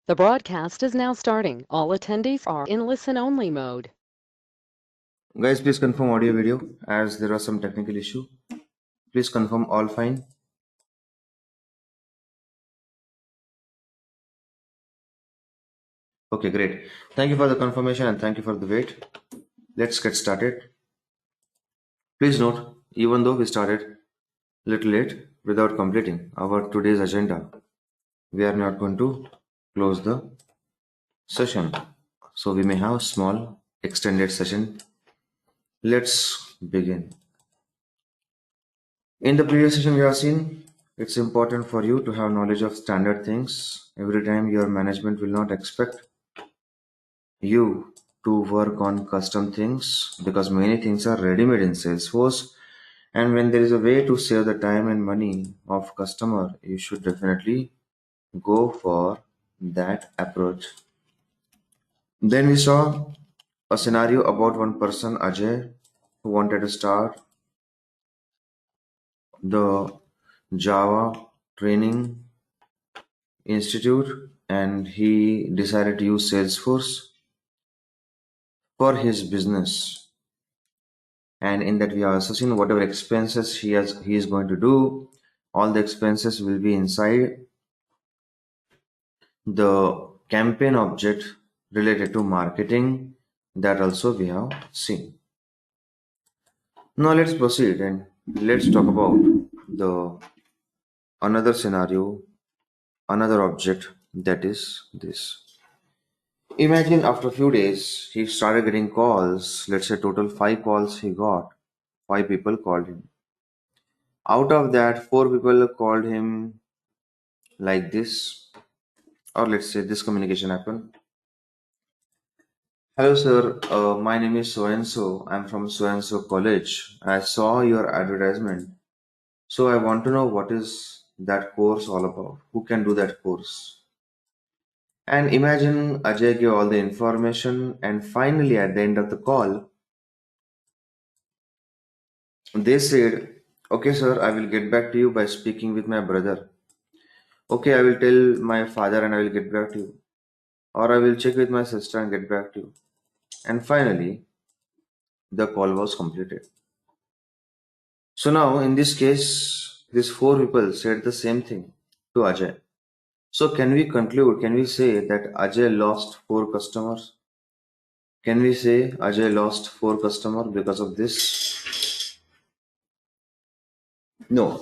The broadcast is now starting. All attendees are in listen-only mode. Guys, please confirm audio video as there was some technical issue. Please confirm all fine. Okay, great. Thank you for the confirmation and thank you for the wait. Let's get started. Please note, even though we started little late without completing our today's agenda, we are not going to close the session. So we may have small extended session. Let's begin. In the previous session, we have seen it's important for you to have knowledge of standard things. Every time your management will not expect you to work on custom things because many things are ready-made in Salesforce. And when there is a way to save the time and money of customer, you should definitely go for that approach. Then we saw a scenario about one person, Ajay, who wanted to start the Java training institute and he decided to use Salesforce for his business. And in that we are also seen whatever expenses he is going to do, all the expenses will be inside the campaign object related to marketing. That also we have seen. Now let's proceed and let's talk about the another scenario, another object, that is this. Imagine after a few days he started getting calls. Let's say total 5 calls he got. 5 people called him. Out of that, 4 people called him like this, or let's say this communication happened. Hello, sir. My name is so and so. I'm from so and so college. I saw your advertisement. So I want to know what is that course all about? Who can do that course? And imagine Ajay gave all the information, and finally, at the end of the call, they said, okay, sir, I will get back to you by speaking with my brother. Okay, I will tell my father and I will get back to you. Or I will check with my sister and get back to you. And finally, the call was completed. So now, in this case, these 4 people said the same thing to Ajay. So can we conclude, can we say that Ajay lost 4 customers? Can we say Ajay lost 4 customers because of this? No.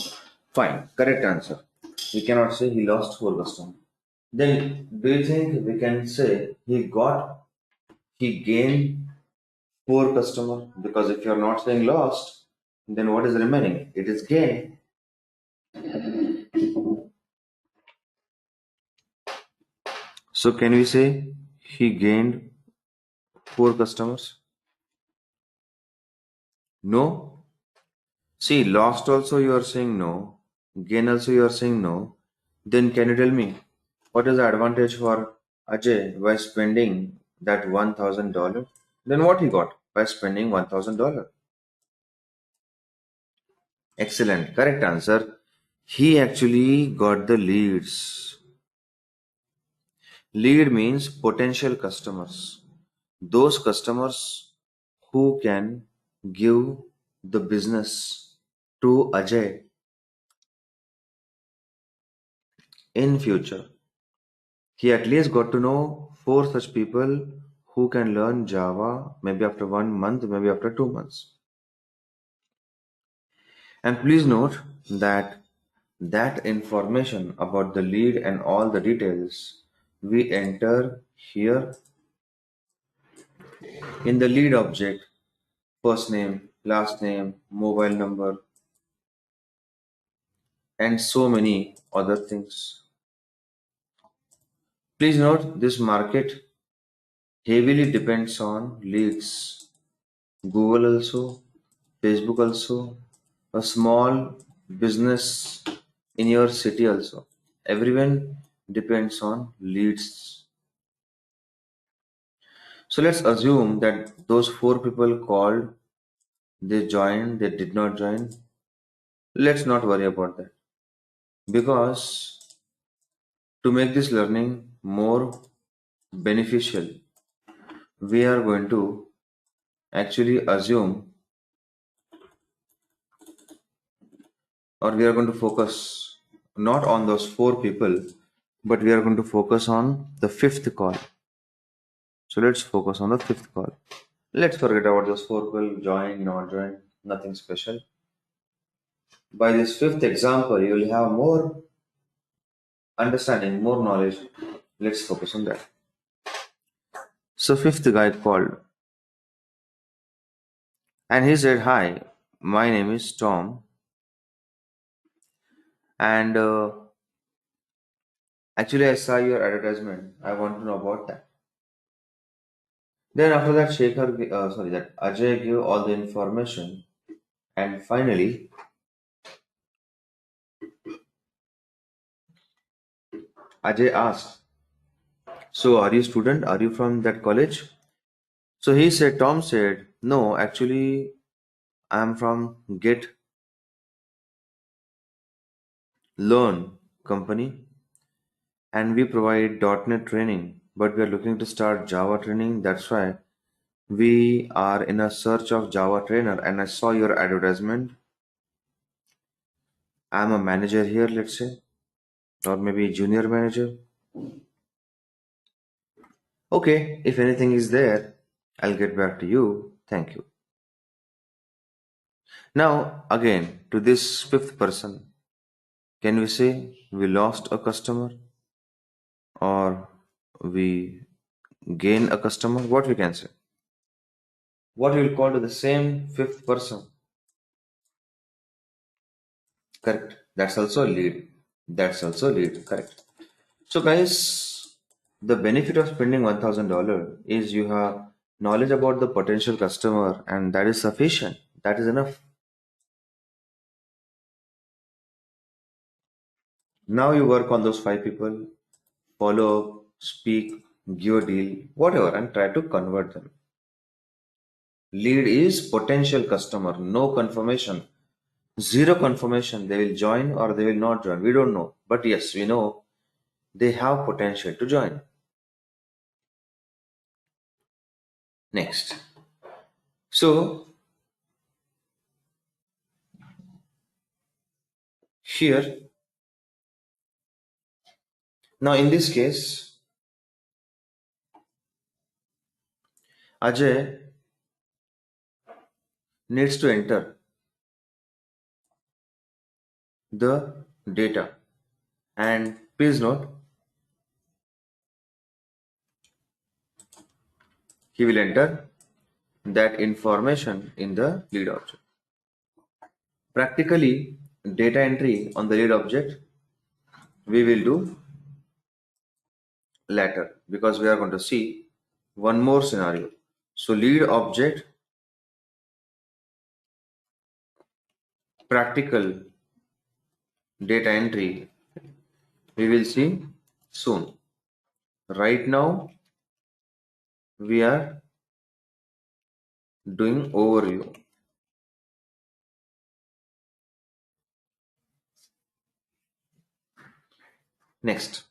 Fine. Correct answer. We cannot say he lost 4 customers. Then do you think we can say he gained 4 customers? Because if you're not saying lost, then what is remaining? It is gain. So can we say he gained 4 customers? No. See, lost also you are saying no. Gain also you are saying no. Then can you tell me what is the advantage for Ajay by spending that $1,000? Then what he got by spending $1,000? Excellent. Correct answer. He actually got the leads. Lead means potential customers. Those customers who can give the business to Ajay in future. He at least got to know 4 such people who can learn Java maybe after 1 month, maybe after 2 months. And please note that that information about the lead and all the details we enter here in the lead object, first name, last name, mobile number, and so many other things. Please note this market heavily depends on leads. Google also, Facebook also, a small business in your city also. Everyone depends on leads. So let's assume that those 4 people called, they joined, they did not join. Let's not worry about that because To make this learning more beneficial, we are going to actually assume, or we are going to focus not on those four people, but we are going to focus on the fifth call. So let's focus on the fifth call. Let's forget about those four people, join, not join, nothing special. By this fifth example, you will have more understanding, more knowledge. Let's focus on that. So fifth guy called and he said, "Hi, my name is Tom, and actually I saw your advertisement. I want to know about that." Then after that, that Ajay gave all the information, and finally, Ajay asked, "So are you student? Are you from that college?" So Tom said, "No, actually, I'm from Get Learn company, and we provide .NET training, but we are looking to start Java training. That's why we are in a search of Java trainer, and I saw your advertisement. I'm a manager here, let's say, or maybe junior manager. Okay, if anything is there, I'll get back to you. Thank you." Now, again, to this fifth person, can we say we lost a customer or we gain a customer? What we can say? What we will call to the same fifth person? Correct. That's also a lead. That's also a lead. Correct. So, guys, the benefit of spending $1,000 is you have knowledge about the potential customer, and that is sufficient. That is enough. Now you work on those five people, follow up, speak, give a deal, whatever, and try to convert them. Lead is potential customer, no confirmation, zero confirmation they will join or they will not join. We don't know. But yes, we know they have potential to join. Next. So here, now in this case, Ajay needs to enter the data. And please note, he will enter that information in the lead object. Practically, data entry on the lead object we will do later because we are going to see one more scenario. So lead object practical data entry we will see soon. Right now we are doing overview. Next.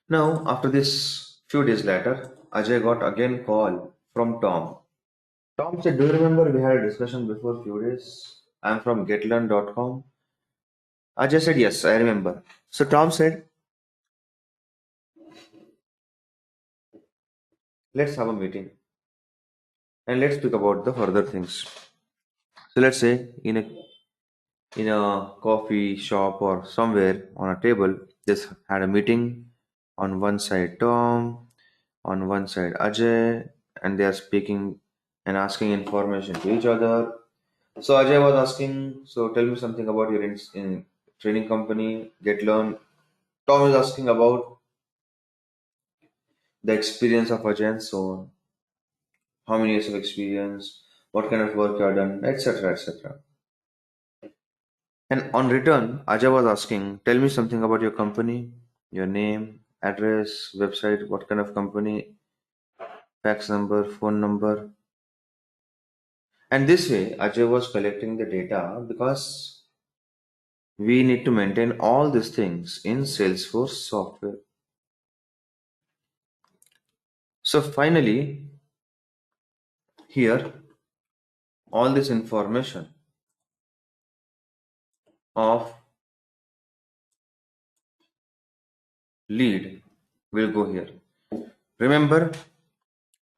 Now after this few days later, Ajay got again call from Tom. Tom said, "Do you remember we had a discussion before few days? I'm from getlearn.com." Ajay said, "Yes, I remember." So Tom said, "Let's have a meeting and let's speak about the further things." So let's say in a coffee shop or somewhere on a table, this had a meeting. On one side Tom, on one side Ajay, and they are speaking and asking information to each other. So Ajay was asking, "So tell me something about your in training company, GetLearn." Tom is asking about the experience of Ajay and so on, how many years of experience, what kind of work you have done, etc., etc. And on return, Ajay was asking, "Tell me something about your company, your name, address, website, what kind of company, fax number, phone number." And this way, Ajay was collecting the data because We need to maintain all these things in Salesforce software. So finally, here, all this information of lead will go here. Remember,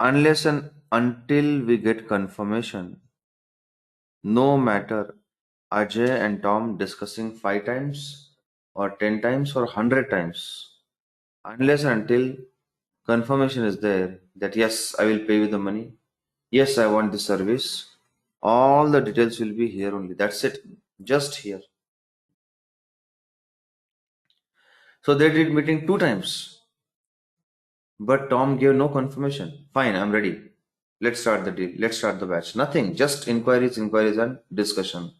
unless and until we get confirmation, no matter Ajay and Tom discussing 5 times or 10 times or 100 times, unless and until confirmation is there that yes, I will pay with the money, yes, I want the service, all the details will be here only. That's it, just here. So they did meeting 2 times, but Tom gave no confirmation. Fine, I'm ready. Let's start the deal. Let's start the batch. Nothing, just inquiries, inquiries, and discussion.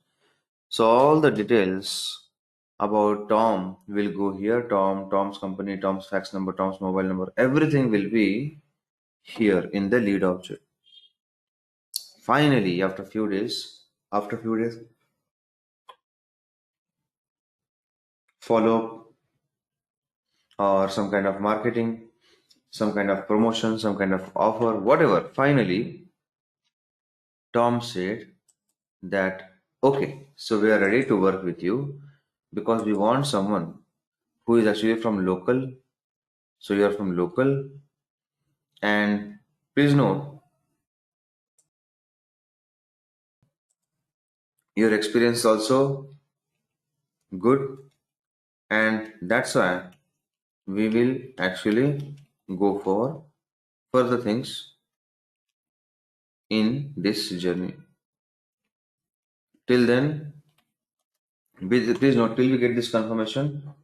So all the details about Tom will go here. Tom, Tom's company, Tom's fax number, Tom's mobile number, everything will be here in the lead object. Finally, after few days, follow up or some kind of marketing, some kind of promotion, some kind of offer, whatever. Finally, Tom said that okay, so we are ready to work with you because we want someone who is actually from local. So you are from local, and please note your experience is also good, and that's why we will actually go for further things in this journey. Till then, please note till we get this confirmation,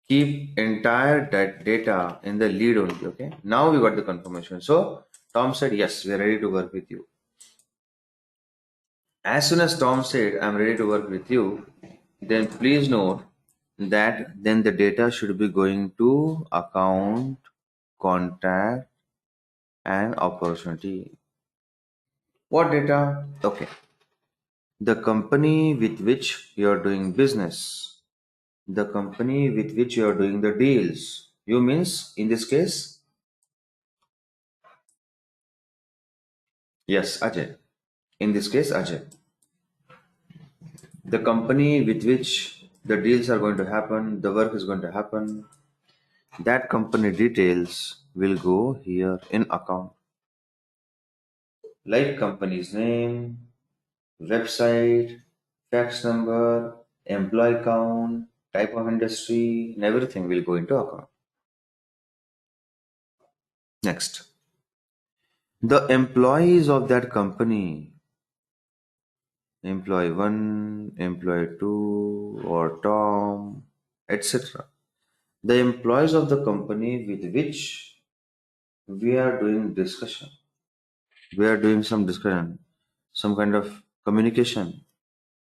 keep entire that data in the lead only. Okay, now we got the confirmation. So Tom said, yes, we are ready to work with you. As soon as Tom said, I'm ready to work with you, then please note that then the data should be going to account, contact, and opportunity. What data? Okay. The company with which you are doing business, the company with which you are doing the deals. You means in this case, yes, Ajay. In this case, Ajay. The company with which the deals are going to happen, the work is going to happen, that company details will go here in account, like company's name, website, fax number, employee count, type of industry, and everything will go into account. Next, the employees of that company, employee 1, employee 2, or Tom, etc. The employees of the company with which we are doing discussion, we are doing some discussion, some kind of communication,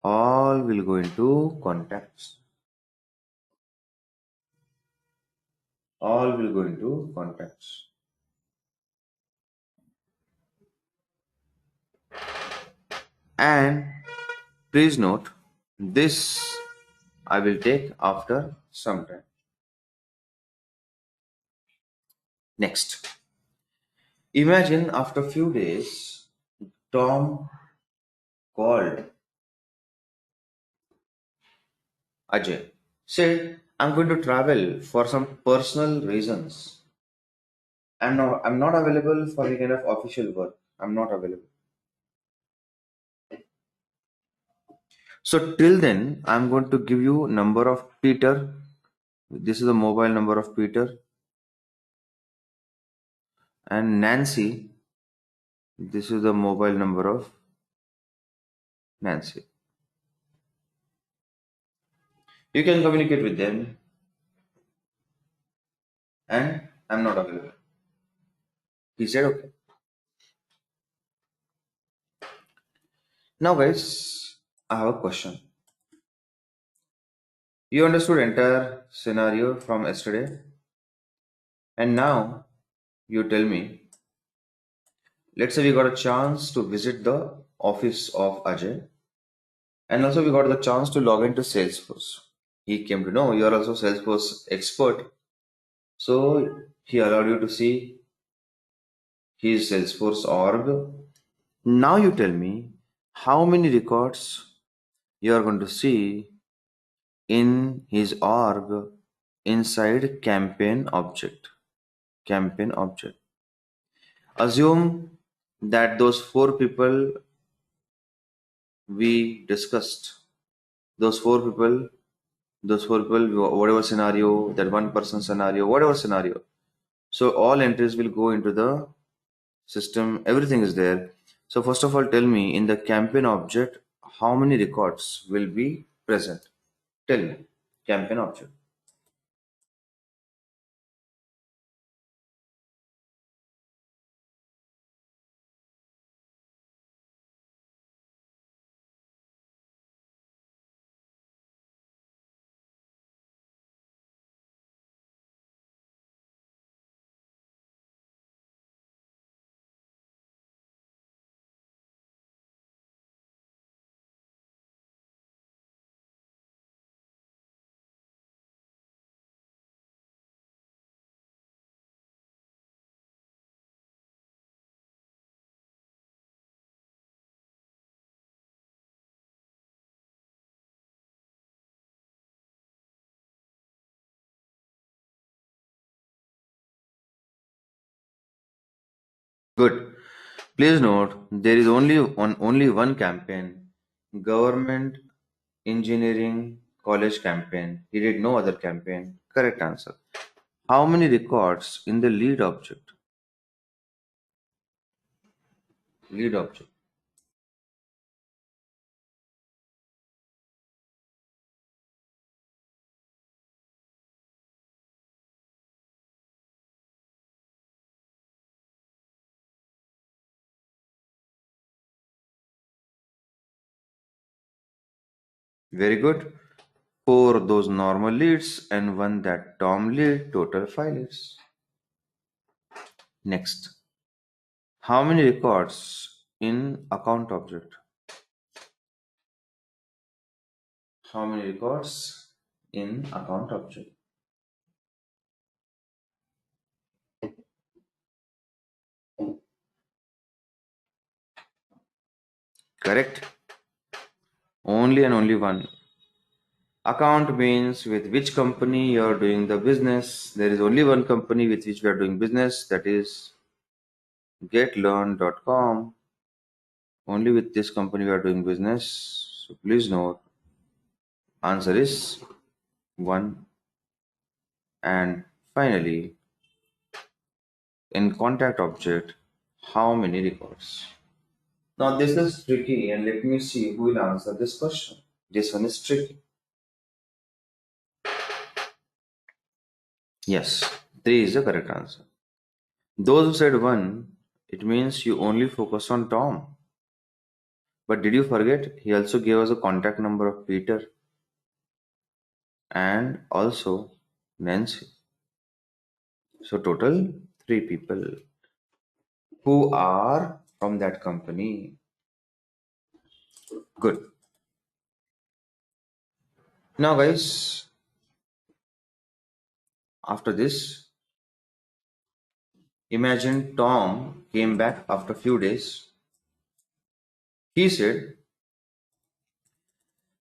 all will go into contacts. All will go into contacts. And please note, this I will take after some time. Next, imagine after few days, Tom called Ajay. Said, I'm going to travel for some personal reasons. I'm not available for any kind of official work. I'm not available. So till then, I'm going to give you number of Peter. This is the mobile number of Peter and Nancy. This is the mobile number of Nancy. You can communicate with them, and I'm not available. He said, okay. Now, guys, I have a question. You understood entire scenario from yesterday, and now you tell me. Let's say we got a chance to visit the office of Ajay, And also we got the chance to log into Salesforce. He came to know you are also Salesforce expert. So he allowed you to see his Salesforce org. Now you tell me how many records you are going to see in his org inside campaign object. Campaign object. Assume that those four people we discussed, those four people, whatever scenario, that one person scenario, whatever scenario. So all entries will go into the system, everything is there. So first of all, tell me in the campaign object, how many records will be present? Tell me, campaign object. Good. Please note, there is only one campaign, government engineering college campaign. He did no other campaign. Correct answer. How many records in the lead object? Lead object. Very good. Four those normal leads and one that Tom lead, total 5 leads. Next. How many records in account object? How many records in account object? Correct. Only and only one. Account means with which company you are doing the business. There is only one company with which we are doing business, that is getlearn.com. Only with this company we are doing business. So please note, answer is 1. And finally, in contact object, how many records? Now this is tricky and let me see who will answer this question. This one is tricky. Yes, 3 is the correct answer. Those who said 1, it means you only focus on Tom. But did you forget? He also gave us a contact number of Peter and also Nancy. So total 3 people who are from that company. Good. Now guys, after this, imagine Tom came back after a few days. He said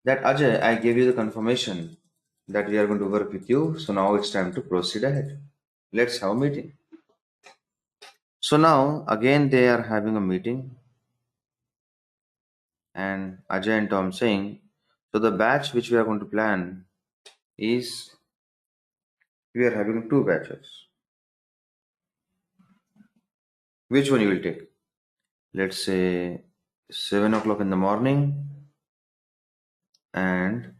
that Ajay, I gave you the confirmation that we are going to work with you. So now it's time to proceed ahead. Let's have a meeting. So now again they are having a meeting and Ajay and Tom saying, so the batch which we are going to plan is we are having 2 batches. Which one you will take? Let's say 7 o'clock in the morning and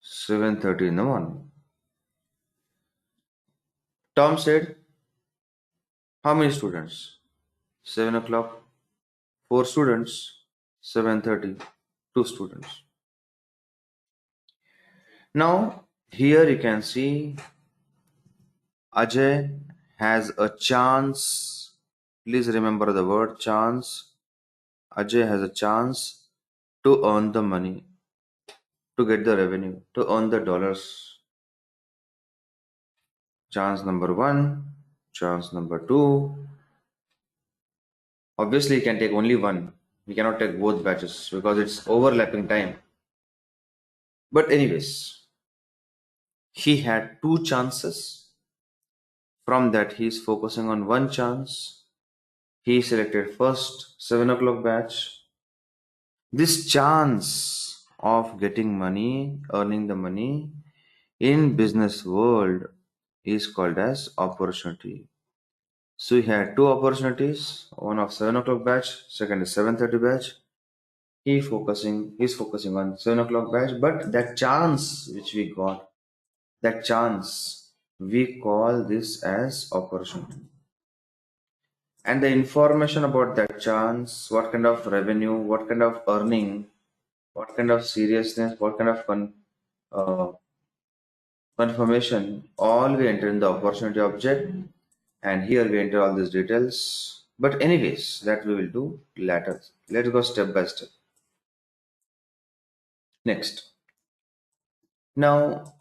7:30 in the morning. Tom said, how many students? 7 o'clock, 4 students, 7:30, 2 students. Now, here you can see Ajay has a chance. Please remember the word chance. Ajay has a chance to earn the money, to get the revenue, to earn the dollars. Chance number one, chance number two. Obviously, you can take only one. We cannot take both batches because it's overlapping time. But, anyways, he had two chances. From that, he is focusing on one chance. He selected first 7 o'clock batch. This chance of getting money, earning the money in business world is called as opportunity. So he had two opportunities, one of 7 o'clock batch, second is 7:30 batch. He's focusing on 7 o'clock batch, but that chance which we got, that chance, we call this as opportunity. And the information about that chance, what kind of revenue, what kind of earning, what kind of seriousness, what kind of uh, confirmation, all we enter in the opportunity object, and here we enter all these details. But anyways, that we will do later. Let's go step by step. Next. Now,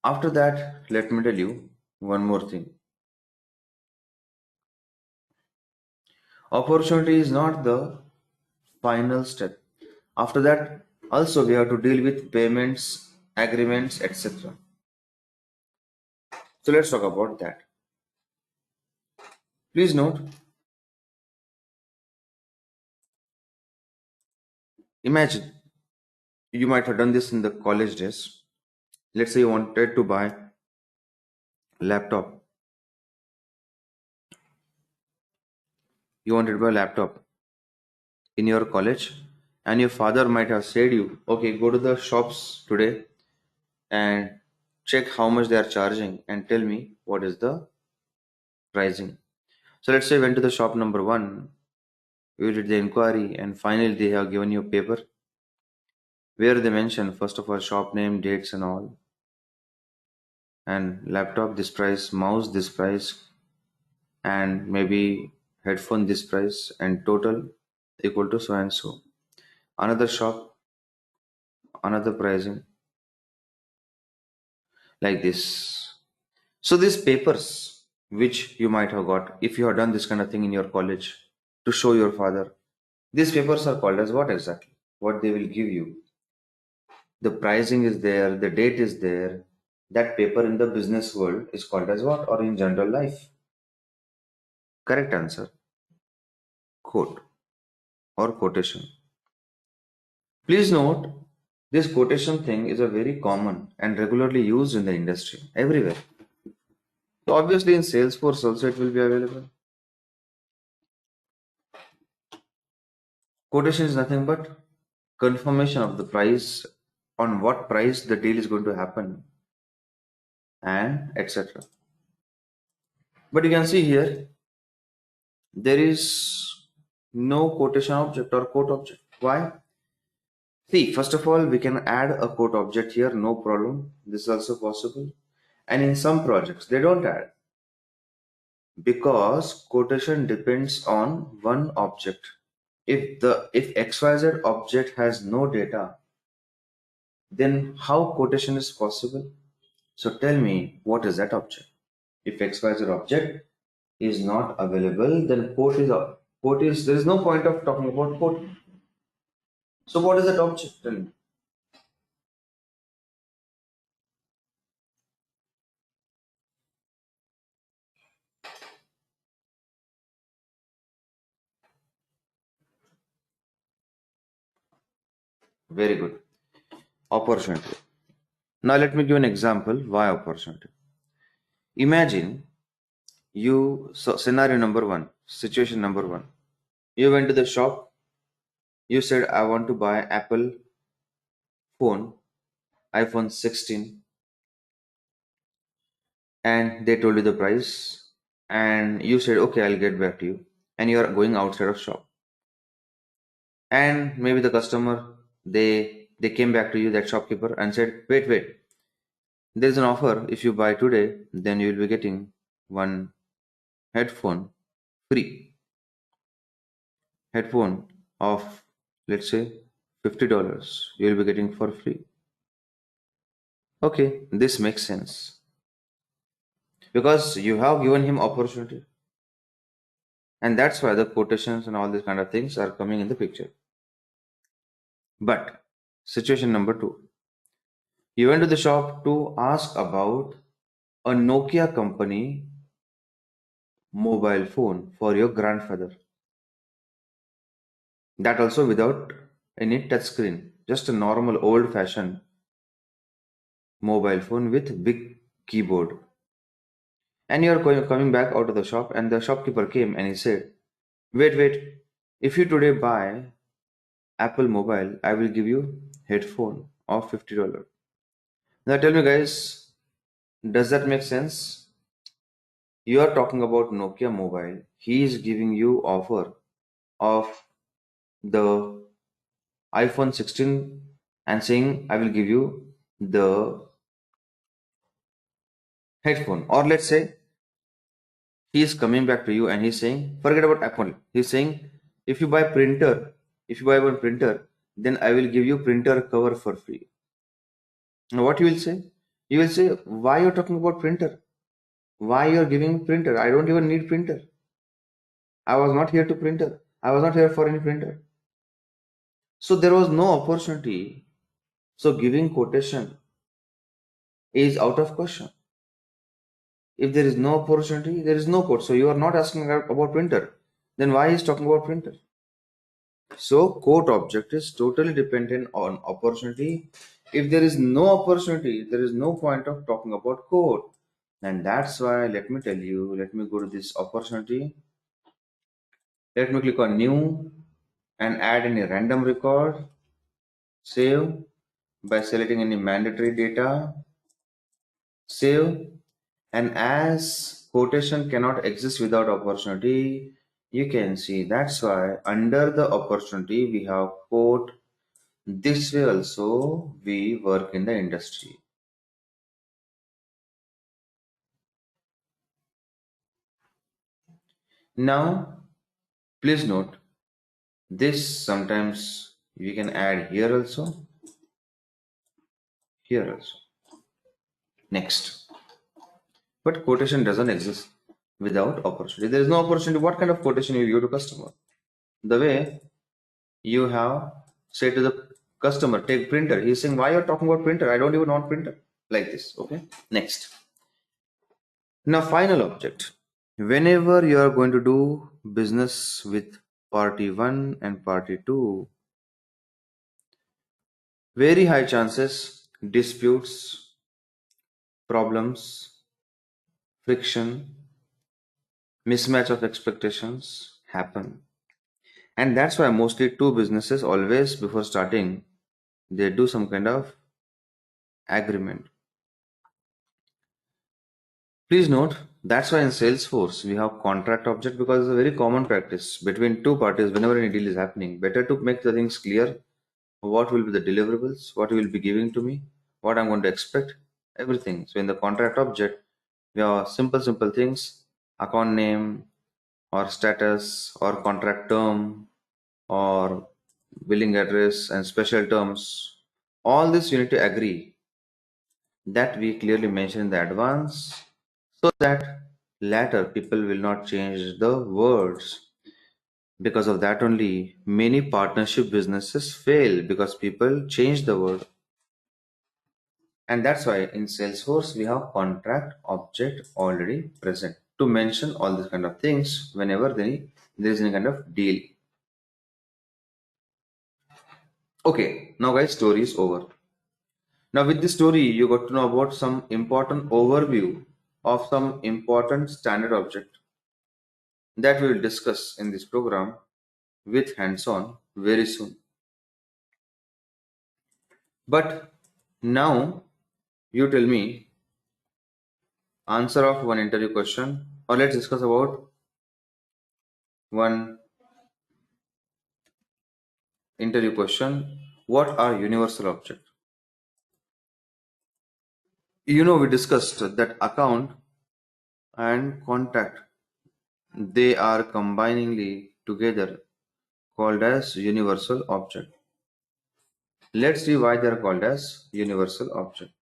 after that, let me tell you one more thing. Opportunity is not the final step. After that, also we have to deal with payments, agreements, etc. So let's talk about that. Please note, imagine you might have done this in the college days. Let's say you wanted to buy a laptop. You wanted to buy a laptop in your college, and your father might have said you, okay, go to the shops today and check how much they are charging and tell me what is the pricing. So let's say you went to the shop number one, you did the inquiry, and finally they have given you a paper where they mention first of all shop name, dates, and all, and laptop this price, mouse this price, and maybe headphone this price, and total equal to so and so. Another shop, another pricing, like this. So these papers which you might have got if you have done this kind of thing in your college to show your father, these papers are called as what exactly? What they will give you. The pricing is there, the date is there. That paper in the business world is called as what? Or in general life? Correct answer. Quote or quotation. Please note, this quotation thing is a very common and regularly used in the industry everywhere. So obviously in Salesforce also it will be available. Quotation is nothing but confirmation of the price, on what price the deal is going to happen, and etc. But you can see here there is no quotation object or quote object. Why? See, first of all, we can add a quote object here, no problem. This is also possible. And in some projects, they don't add because quotation depends on one object. If XYZ object has no data, then how quotation is possible? So tell me, what is that object? If XYZ object is not available, then quote is there is no point of talking about quote. So what is that object? Tell me. Very good. Opportunity. Now let me give an example. Why opportunity? Imagine scenario number one, situation number one. You went to the shop. You said I want to buy Apple phone, iPhone 16, and they told you the price, and you said okay, I'll get back to you, and you are going outside of shop, and maybe the customer they came back to you, that shopkeeper, and said wait, there's an offer. If you buy today, then you will be getting one headphone free. Headphone of, let's say, $50 you'll be getting for free. Okay, this makes sense because you have given him opportunity, and that's why the quotations and all these kind of things are coming in the picture. But situation number two, you went to the shop to ask about a Nokia company mobile phone for your grandfather. That also without any touch screen, just a normal old fashioned mobile phone with big keyboard. And you're coming back out of the shop, and the shopkeeper came and he said, wait, wait, if you today buy Apple Mobile, I will give you headphone of $50. Now tell me, guys, does that make sense? You are talking about Nokia Mobile. He is giving you offer of the iPhone 16 and saying, I will give you the headphone. Or let's say he is coming back to you and he's saying, forget about Apple. He's saying, if you buy printer, if you buy one printer, then I will give you printer cover for free. Now what you will say? You will say, why you're talking about printer? Why you're giving me printer? I don't even need printer. I was not here to printer. I was not here for any printer. So there was no opportunity. So giving quotation is out of question. If there is no opportunity, there is no quote. So you are not asking about printer. Then why is talking about printer? So quote object is totally dependent on opportunity. If there is no opportunity, there is no point of talking about quote. And that's why let me tell you, let me go to this opportunity. Let me click on new and add any random record. Save by selecting any mandatory data. Save. And as quotation cannot exist without opportunity, you can see that's why under the opportunity we have quote. This way also we work in the industry. Now, please note this sometimes we can add here also, here also. Next. But quotation doesn't exist without opportunity. There is no opportunity. What kind of quotation you give to customer? The way you have said to the customer, take printer. He's saying, why you're talking about printer? I don't even want printer. Like this. Okay. Next. Now, final object. Whenever you are going to do business with party 1 and party 2, very high chances disputes, problems, friction, mismatch of expectations happen. And that's why mostly two businesses always before starting they do some kind of agreement. Please note that's why in Salesforce we have contract object because it's a very common practice between two parties whenever any deal is happening. Better to make the things clear what will be the deliverables, what you will be giving to me, what I'm going to expect, everything. So in the contract object, we have simple things, account name or status or contract term or billing address and special terms. All this you need to agree that we clearly mention in the advance so that later people will not change the words. Because of that only many partnership businesses fail because people change the word. And that's why in Salesforce we have contract object already present to mention all these kind of things whenever there is any kind of deal. Okay, now guys, story is over. Now with this story, you got to know about some important overview of some important standard object that we will discuss in this program with hands-on very soon. But now you tell me answer of one interview question, or let's discuss about one interview question. What are universal object? We discussed that account and contact they are combiningly together called as universal object. Let's see why they are called as universal object.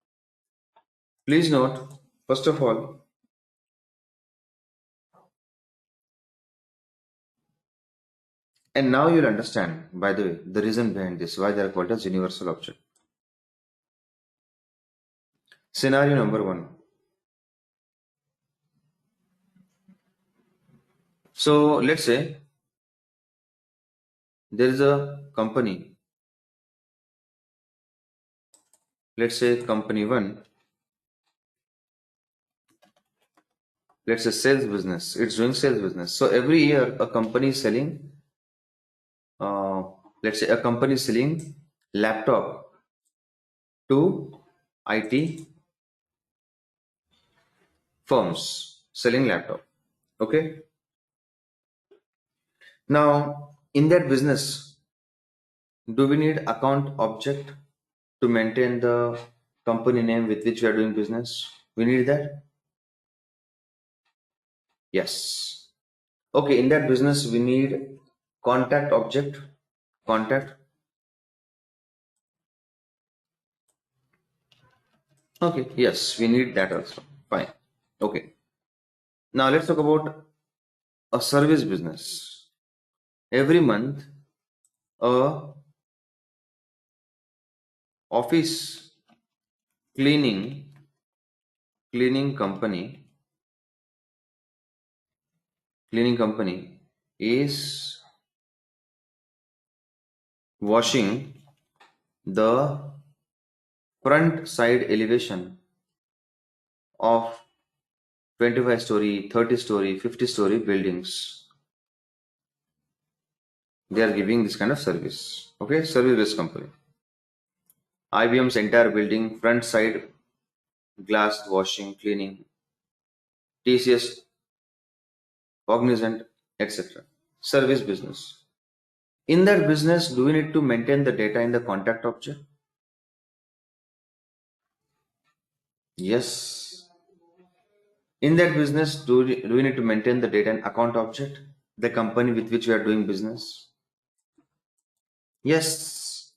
Please note, first of all, and now you'll understand, by the way, the reason behind this, why they are called as universal object. Scenario number one. So let's say there is a company, let's say company one, let's say sales business, it's doing sales business. So every year a company is selling, uh, let's say a company is selling laptop to IT firms, selling laptop. Okay. Now, in that business, do we need account object to maintain the company name with which we are doing business? We need that? Yes. Okay, in that business, we need contact object. Contact. Okay, yes, we need that also. Fine. Okay. Now let's talk about a service business. Every month, a office cleaning cleaning company cleaning company is washing the front side elevation of 25-story, 30-story, 50-story buildings. They are giving this kind of service. Okay, service-based company. IBM's entire building, front side glass washing, cleaning, TCS, Cognizant, etc. Service business. In that business, do we need to maintain the data in the contact object? Yes. In that business, do we need to maintain the data and account object, the company with which we are doing business? Yes.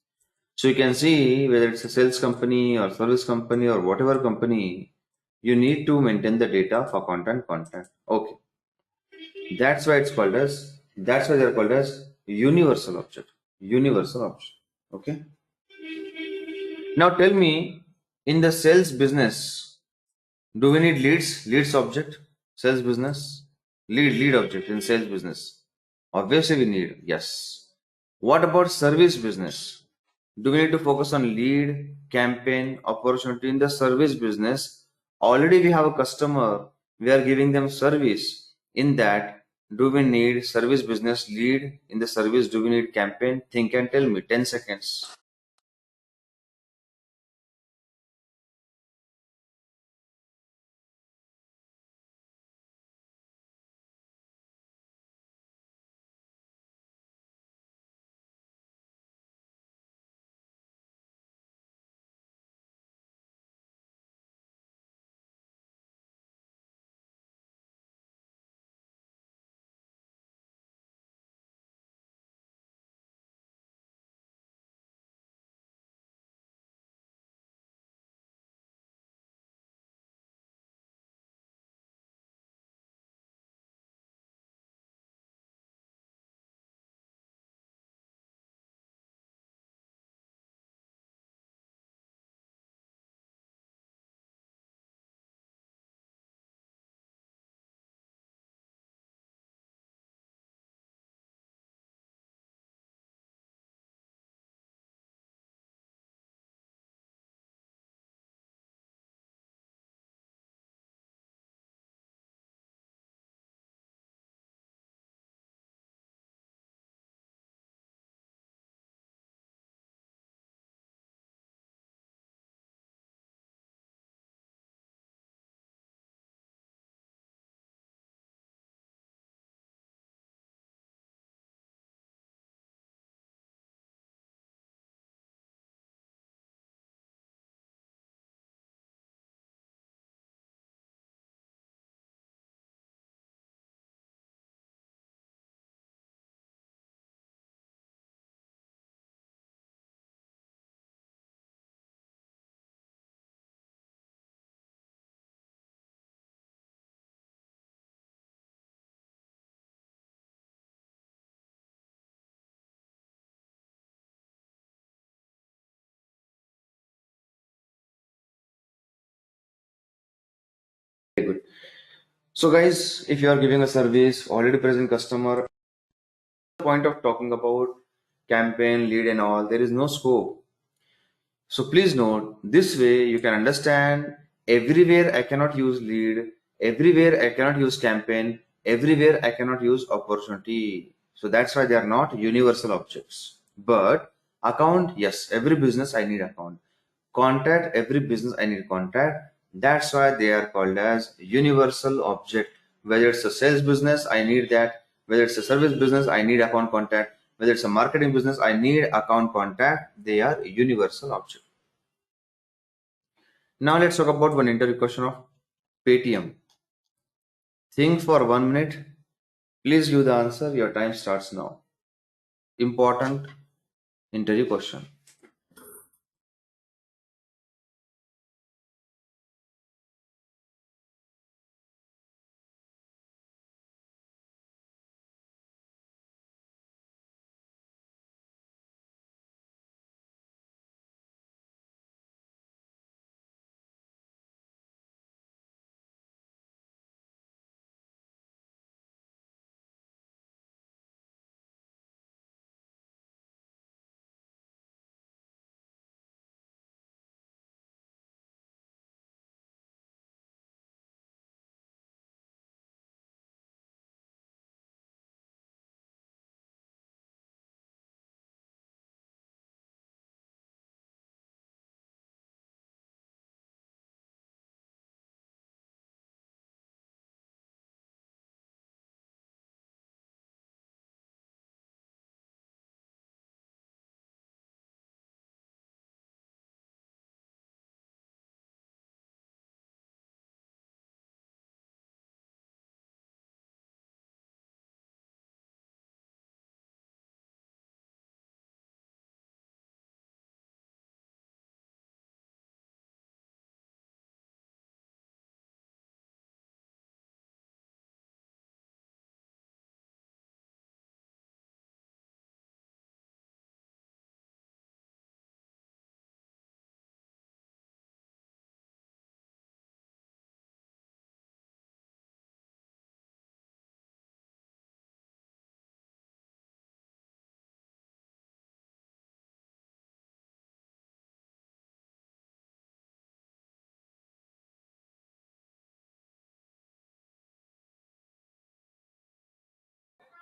So you can see whether it's a sales company or service company or whatever company, you need to maintain the data of account and contact. Okay. That's why they're called as universal object. Universal object. Okay. Now tell me, in the sales business, do we need leads? Leads object? Sales business? Lead object in sales business. Obviously we need, yes. What about service business? Do we need to focus on lead, campaign, opportunity in the service business? Already we have a customer, we are giving them service. In that, do we need service business lead? In the service, do we need campaign? Think and tell me, 10 seconds. So guys, if you are giving a service, already present customer, point of talking about campaign, lead and all, there is no scope. So please note, this way you can understand everywhere I cannot use lead, everywhere I cannot use campaign, everywhere I cannot use opportunity. So that's why they are not universal objects. But account, yes, every business I need account. Contact, every business I need contact. That's why they are called as universal object. Whether it's a sales business, I need that. Whether it's a service business, I need account contact. Whether it's a marketing business, I need account contact. They are universal object. Now let's talk about one interview question of Paytm. Think for 1 minute. Please give the answer. Your time starts now. Important interview question.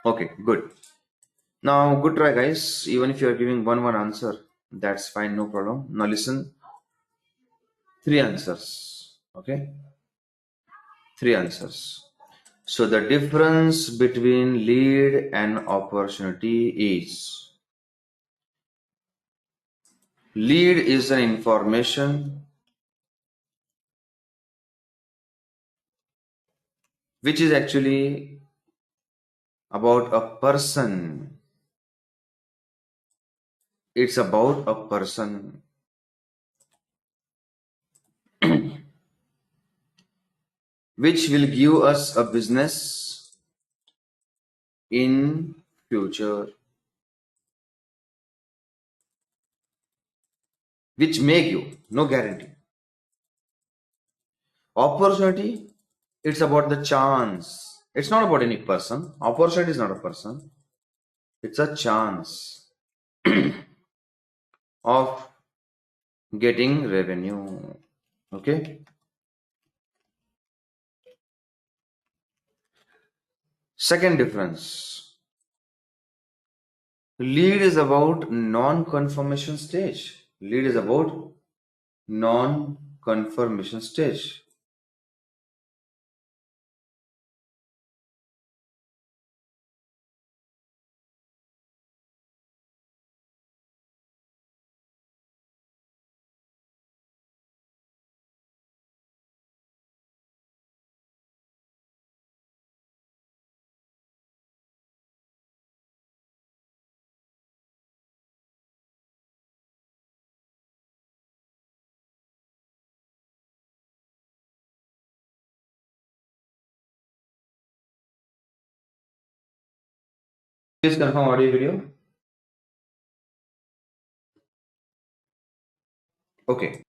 Okay, good. Now, good try, guys. Even if you are giving one answer, that's fine, no problem. Now listen, three answers. Okay, three answers. So the difference between lead and opportunity is lead is an information which is actually about a person. It's about a person which will give us a business in future, which may give, no guarantee. Opportunity, it's about the chance. It's not about any person. Opportunity is not a person. It's a chance of getting revenue. Okay. Second difference. Lead is about non-confirmation stage. Lead is about non-confirmation stage. Please confirm audio video. Okay.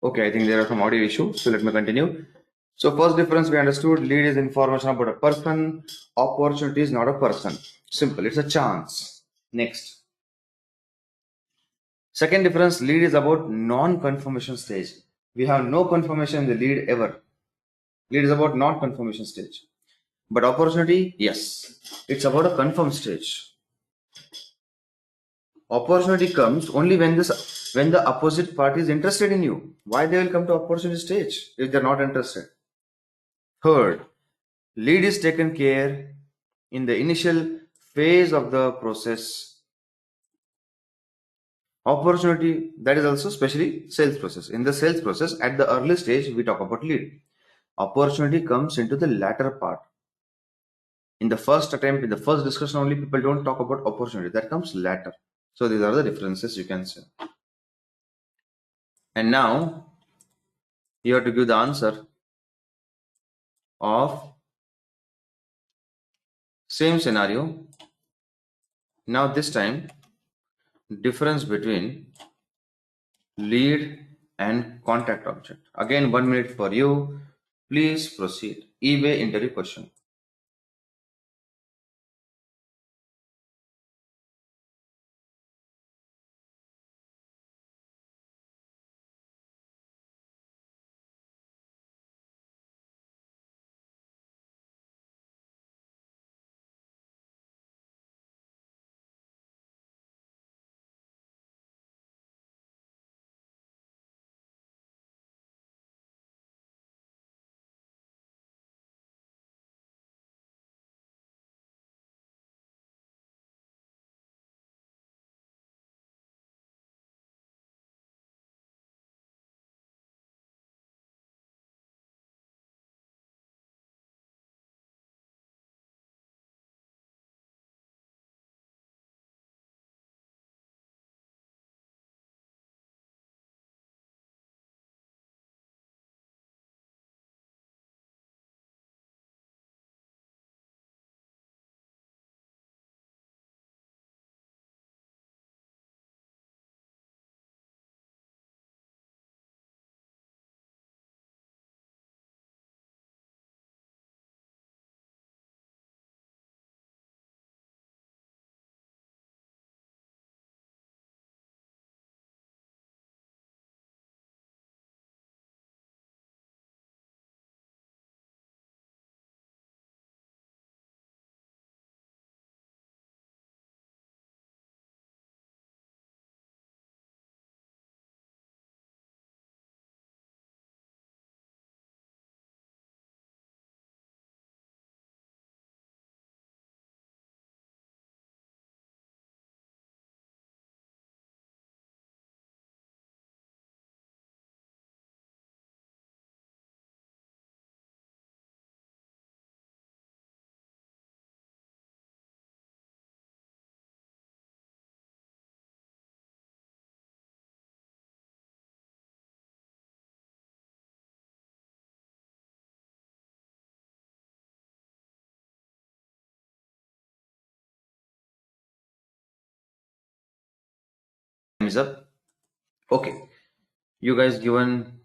Okay, I think there are some audio issues, so let me continue. So first difference we understood, lead is information about a person, opportunity is not a person. Simple, it's a chance. Next. Second difference, lead is about non-confirmation stage. We have no confirmation in the lead ever. Lead is about non-confirmation stage. But opportunity, yes, it's about a confirmed stage. Opportunity comes only when the opposite party is interested in you. Why they will come to opportunity stage if they're not interested? Third, lead is taken care in the initial phase of the process. Opportunity, that is also especially sales process. In the sales process, at the early stage, we talk about lead. Opportunity comes into the latter part. In the first attempt, in the first discussion only, people don't talk about opportunity. That comes later. So these are the differences you can say. And now you have to give the answer of same scenario. Now this time, difference between lead and contact object. Again, 1 minute for you. Please proceed. eBay interview question. Time is up. Okay. You guys given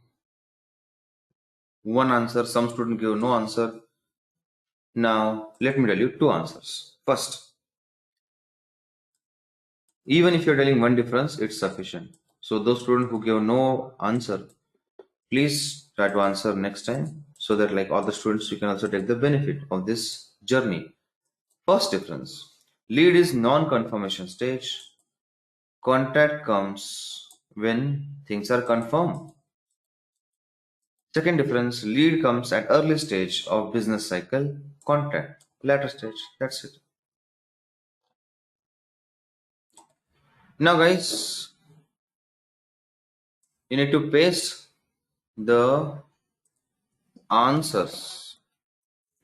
one answer. Some student give no answer. Now let me tell you two answers. First, even if you're telling one difference, it's sufficient. So those students who give no answer, please try to answer next time so that like all the students you can also take the benefit of this journey. First difference, lead is non-confirmation stage. Contact comes when things are confirmed. Second difference, lead comes at early stage of business cycle, contact later stage. That's it. Now guys, you need to paste the answers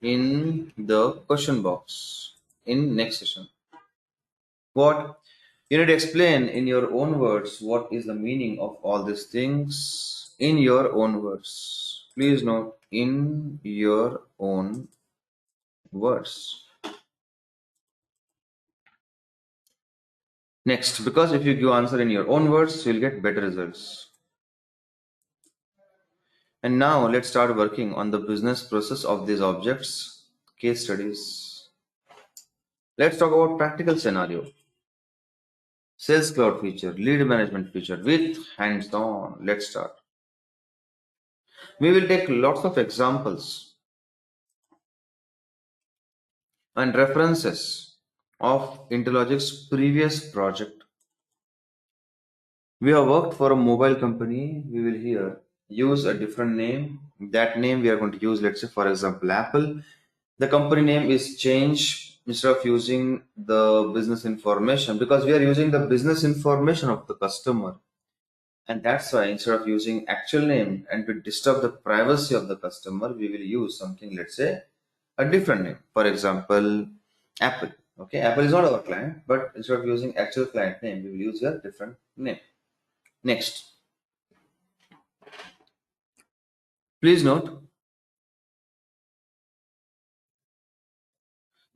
in the question box in next session. What you need to explain in your own words what is the meaning of all these things in your own words. Please note in your own words. Next, because if you give answer in your own words, you'll get better results. And now let's start working on the business process of these objects, case studies. Let's talk about practical scenario. Sales cloud feature, lead management feature with hands on. Let's start. We will take lots of examples and references of Intellogic's previous project. We have worked for a mobile company. We will here use a different name. That name we are going to use, let's say, for example, Apple. The company name is changed instead of using the business information because we are using the business information of the customer. And that's why instead of using actual name and to disturb the privacy of the customer, we will use something, let's say, a different name. For example, Apple. Okay, Apple is not our client, but instead of using actual client name, we will use a different name. Next, please note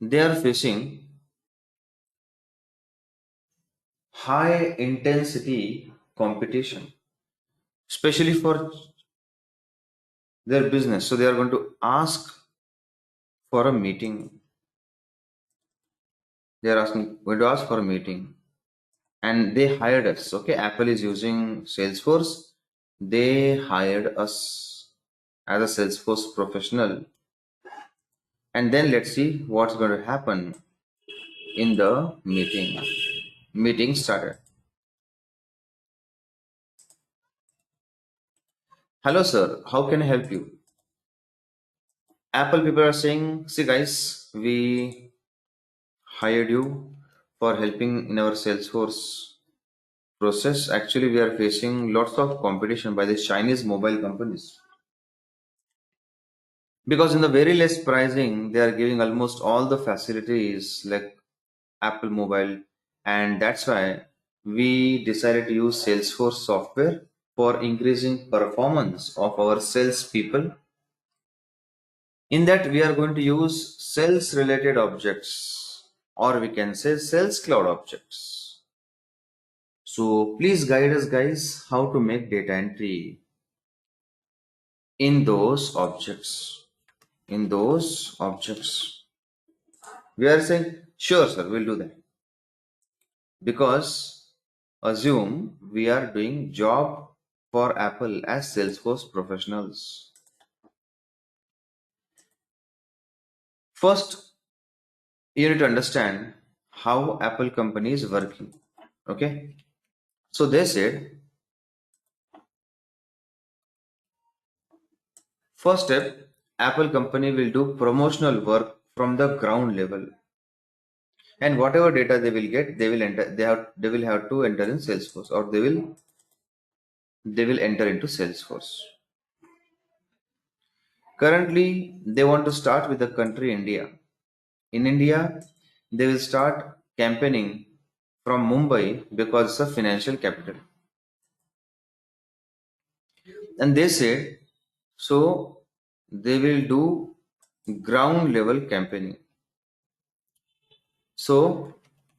they are facing high intensity competition, especially for their business. So they are going to ask for a meeting. They are asking going to ask for a meeting, and they hired us. Okay, Apple is using Salesforce. They hired us as a Salesforce professional, and then let's see what's going to happen in the meeting. Meeting started. Hello, sir. How can I help you? Apple people are saying, see, guys, we hired you for helping in our Salesforce process. Actually, we are facing lots of competition by the Chinese mobile companies because in the very less pricing, they are giving almost all the facilities like Apple Mobile, and that's why we decided to use Salesforce software for increasing performance of our sales people. In that, we are going to use sales related objects, or we can say sales cloud objects. So please guide us, guys, how to make data entry in those objects. In those objects, we are saying, sure, sir, we'll do that. Because assume we are doing job for Apple as Salesforce professionals. First, you need to understand how Apple company is working. Okay. So they said, first step, Apple company will do promotional work from the ground level. And whatever data they will get, they will enter they will have to enter in Salesforce, or they will enter into Salesforce. Currently, they want to start with the country India. In India, they will start campaigning from Mumbai because it's a financial capital. And they said, so they will do ground level campaigning. So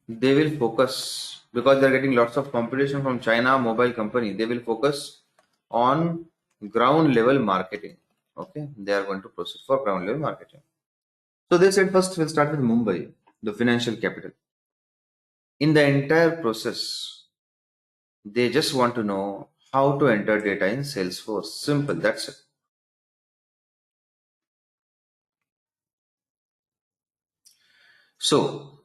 they will focus because they're getting lots of competition from China mobile company. They will focus on ground level marketing. Okay, they are going to proceed for ground level marketing. So they said first we'll start with Mumbai, the financial capital. In the entire process, they just want to know how to enter data in Salesforce. Simple, that's it. So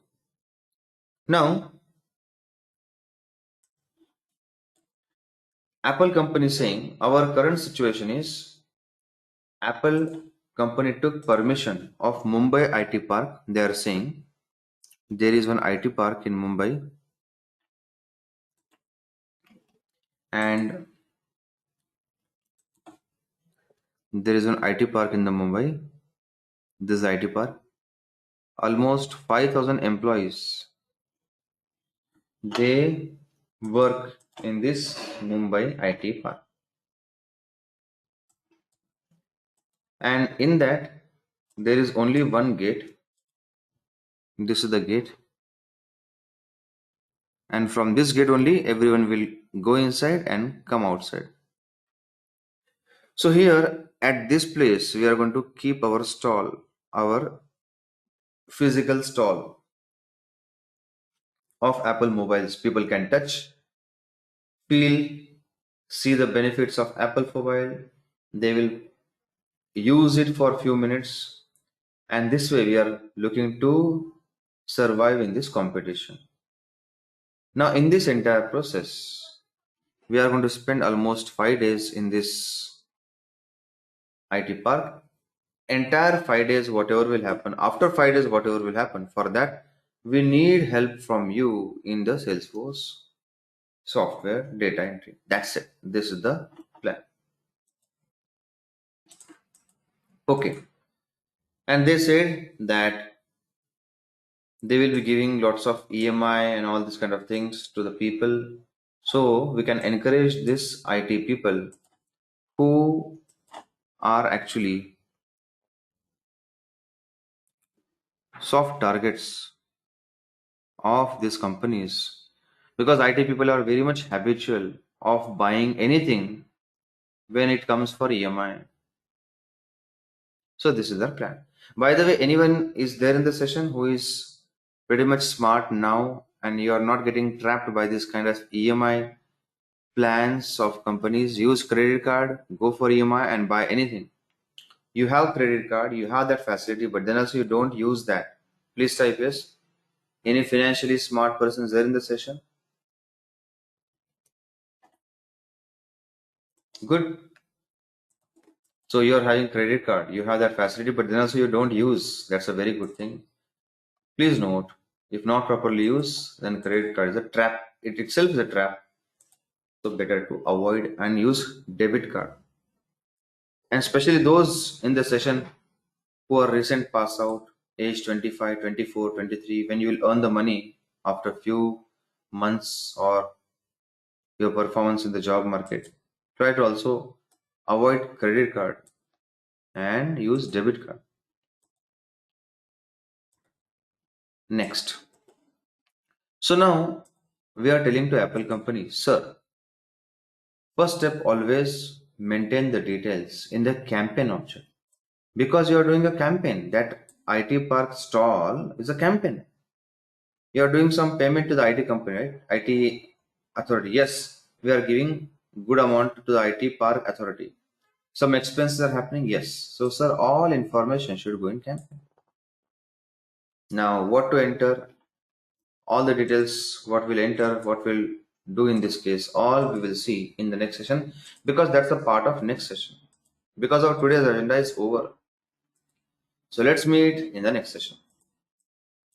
now Apple company saying our current situation is Apple company took permission of Mumbai IT Park. They are saying there is one IT park in Mumbai and there is one IT park in the Mumbai. This IT park. Almost 5,000 employees. They work in this Mumbai IT park. And in that there is only one gate. This is the gate, and from this gate only everyone will go inside and come outside. So here at this place, we are going to keep our stall, our physical stall of Apple mobiles. People can touch, feel, see the benefits of Apple mobile. They will use it for a few minutes, and this way we are looking to survive in this competition. Now, in this entire process, we are going to spend almost 5 days in this IT park. Entire 5 days, whatever will happen, after 5 days, whatever will happen, for that, we need help from you in the Salesforce software data entry. That's it. This is the plan. Okay. And they said that they will be giving lots of EMI and all this kind of things to the people. So we can encourage this IT people who are actually soft targets of these companies, because IT people are very much habitual of buying anything when it comes for EMI. So this is our plan. By the way, anyone is there in the session who is pretty much smart now and you are not getting trapped by this kind of EMI plans of companies? Use credit card, go for EMI and buy anything. You have credit card, you have that facility, but then also you don't use that. Please type yes. Any financially smart persons there in the session? Good. So you're having credit card, you have that facility, but then also you don't use. That's a very good thing. Please note, if not properly used, then credit card is a trap. It itself is a trap. So better to avoid and use debit card. And especially those in the session who are recent pass out, age 25, 24, 23, when you will earn the money after few months or your performance in the job market. Try to also avoid credit card and use debit card. Next. So now we are telling to Apple company, sir, first step, always maintain the details in the campaign object, because you are doing a campaign. That IT park stall is a campaign. You are doing some payment to the IT company, right? IT authority. Yes, we are giving good amount to the IT park authority. Some expenses are happening. Yes. So, sir, all information should go in campaign. Now, what to enter? All the details, what will enter, what will do in this case, all we will see in the next session, because that's a part of next session. Because our today's agenda is over. So let's meet in the next session.